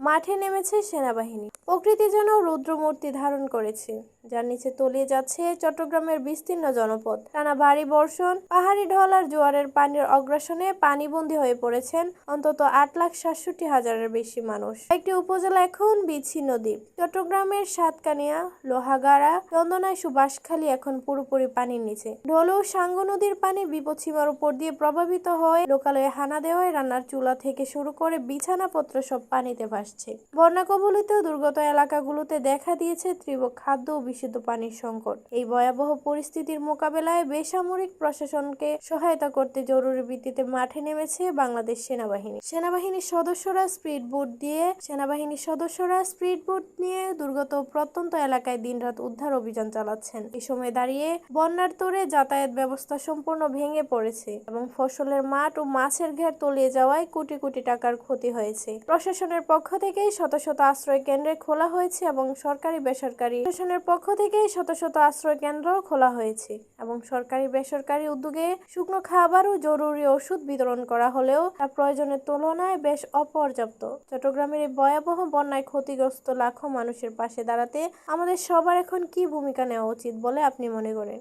মাঠে নেমেছে সেনাবাহিনী। প্রকৃতি যেন রুদ্রমূর্তি ধারণ করেছে, যার নিচে তলিয়ে যাচ্ছে চট্টগ্রামের বিস্তীর্ণ জনপদ। টানা ভারী বর্ষণ, পাহাড়ি ঢল আর জোয়ারের পানির অগ্রাসনে পানিবন্দী হয়ে পড়েছেন অন্তত 8,67,000-এর বেশি মানুষ। একটি উপজেলা এখন বিচ্ছিন্ন দ্বীপ। চট্টগ্রামের সাতকানিয়া, লোহাগাড়া, চন্দনায়, সুবাসখালী এখন পুরোপুরি পানির নিচে। ঢোল ও সাঙ্গু নদীর পানি বিপদসীমার উপর দিয়ে প্রভাবিত হয়ে লোকালয়ে হানা দেওয়ায় রান্নার চুলা থেকে শুরু করে বিছানাপত্র সব পানিতে ভাসছে। বন্যা কবলিত দুর্গত এলাকাগুলোতে দেখা দিয়েছে তীব্র খাদ্য ও বিশুদ্ধ পানির সংকট। এই ভয়াবহ পরিস্থিতির মোকাবেলায় বেসামরিক প্রশাসনকে সহায়তা করতে জরুরি ভিত্তিতে মাঠে নেমেছে বাংলাদেশ সেনাবাহিনী। সেনাবাহিনীর সদস্যরা স্পিডবোট নিয়ে দুর্গত প্রত্যন্ত এলাকায় দিনরাত উদ্ধার অভিযান চালাচ্ছেন। এই সময় দাঁড়িয়ে বন্যার তোড়ে যাতায়াত ব্যবস্থা সম্পূর্ণ ভেঙে পড়েছে এবং ফসলের মাঠ ও মাছের ঘের তলিয়ে যাওয়ায় কোটি কোটি টাকার ক্ষতি হয়েছে। প্রশাসনের পক্ষ থেকে শত শত আশ্রয় কেন্দ্র খোলা হয়েছে এবং সরকারি বেসরকারি উদ্যোগে শুকনো খাবার ও জরুরি ওষুধ বিতরণ করা হলেও তা প্রয়োজনের তুলনায় বেশ অপর্যাপ্ত। চট্টগ্রামের এই ভয়াবহ বন্যায় ক্ষতিগ্রস্ত লাখো মানুষের পাশে দাঁড়াতে আমাদের সবার এখন কী ভূমিকা নেওয়া উচিত বলে আপনি মনে করেন?